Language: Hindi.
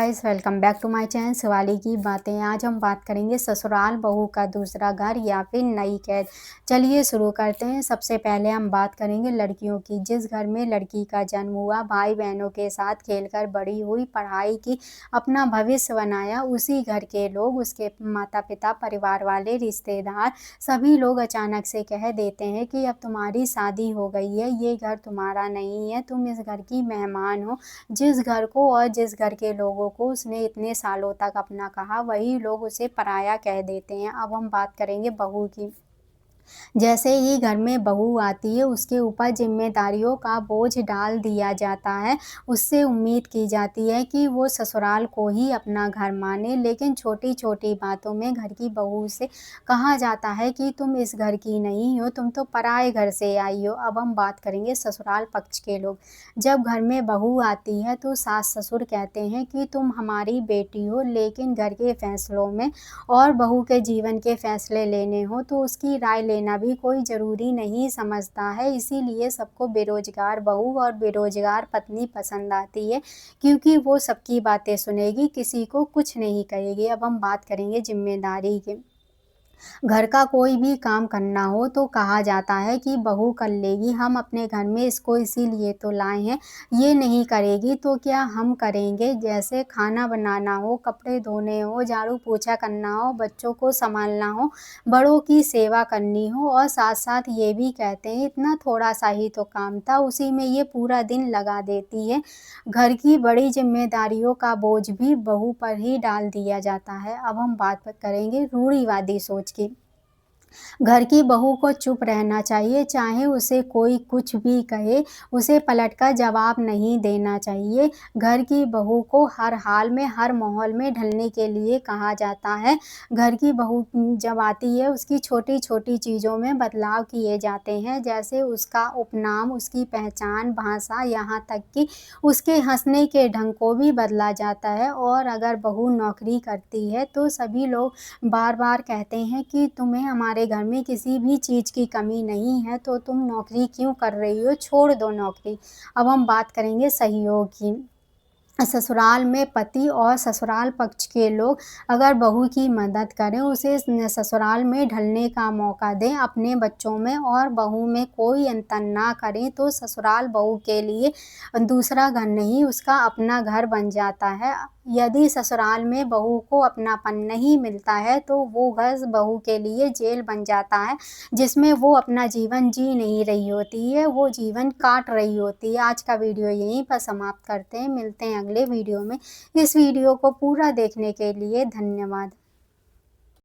Guys, welcome back to my channel Shivali की बातें। आज हम बात करेंगे ससुराल बहू का दूसरा घर या फिर नई कैद। चलिए शुरू करते हैं। सबसे पहले हम बात करेंगे लड़कियों की। जिस घर में लड़की का जन्म हुआ, भाई बहनों के साथ खेलकर बड़ी हुई, पढ़ाई की, अपना भविष्य बनाया, उसी घर के लोग, उसके माता पिता, परिवार वाले, रिश्तेदार, सभी लोग अचानक से कह देते हैं कि अब तुम्हारी शादी हो गई है, ये घर तुम्हारा नहीं है, तुम इस घर की मेहमान हो। जिस घर को और जिस घर के लोगों को उसने इतने सालों तक अपना कहा, वही लोग उसे पराया कह देते हैं। अब हम बात करेंगे बहू की। जैसे ही घर में बहू आती है, उसके ऊपर जिम्मेदारियों का बोझ डाल दिया जाता है। उससे उम्मीद की जाती है कि वो ससुराल को ही अपना घर माने, लेकिन छोटी छोटी बातों में घर की बहू से कहा जाता है कि तुम इस घर की नहीं हो, तुम तो पराए घर से आई हो। अब हम बात करेंगे ससुराल पक्ष के लोग। जब घर में बहू आती है तो सास ससुर कहते हैं कि तुम हमारी बेटी हो, लेकिन घर के फैसलों में और बहू के जीवन के फैसले लेने हो तो उसकी राय लेना भी कोई ज़रूरी नहीं समझता है। इसीलिए सबको बेरोजगार बहू और बेरोजगार पत्नी पसंद आती है, क्योंकि वो सबकी बातें सुनेगी, किसी को कुछ नहीं कहेगी। अब हम बात करेंगे जिम्मेदारी की। घर का कोई भी काम करना हो तो कहा जाता है कि बहू कर लेगी, हम अपने घर में इसको इसीलिए तो लाए हैं, ये नहीं करेगी तो क्या हम करेंगे। जैसे खाना बनाना हो, कपड़े धोने हो, झाड़ू पोछा करना हो, बच्चों को संभालना हो, बड़ों की सेवा करनी हो, और साथ साथ ये भी कहते हैं इतना थोड़ा सा ही तो काम था, उसी में ये पूरा दिन लगा देती है। घर की बड़ी जिम्मेदारियों का बोझ भी बहू पर ही डाल दिया जाता है। अब हम बात करेंगे रूढ़िवादी सोच की। घर की बहू को चुप रहना चाहिए, चाहे उसे कोई कुछ भी कहे, उसे पलटकर जवाब नहीं देना चाहिए। घर की बहू को हर हाल में, हर माहौल में ढलने के लिए कहा जाता है। घर की बहू जब आती है, उसकी छोटी छोटी चीज़ों में बदलाव किए जाते हैं, जैसे उसका उपनाम, उसकी पहचान, भाषा, यहाँ तक कि उसके हंसने के ढंग को भी बदला जाता है। और अगर बहू नौकरी करती है तो सभी लोग बार बार कहते हैं कि तुम्हें हमारे घर में किसी भी चीज़ की कमी नहीं है, तो तुम नौकरी क्यों कर रही हो, छोड़ दो नौकरी। अब हम बात करेंगे सहयोग की। ससुराल में पति और ससुराल पक्ष के लोग अगर बहू की मदद करें, उसे ससुराल में ढलने का मौका दें, अपने बच्चों में और बहू में कोई अंतर ना करें, तो ससुराल बहू के लिए दूसरा घर नहीं, उसका अपना घर बन जाता है। यदि ससुराल में बहू को अपनापन नहीं मिलता है तो वो घर बहू के लिए जेल बन जाता है, जिसमें वो अपना जीवन जी नहीं रही होती है, वो जीवन काट रही होती है। आज का वीडियो यहीं पर समाप्त करते हैं, मिलते हैं अगले वीडियो में। इस वीडियो को पूरा देखने के लिए धन्यवाद।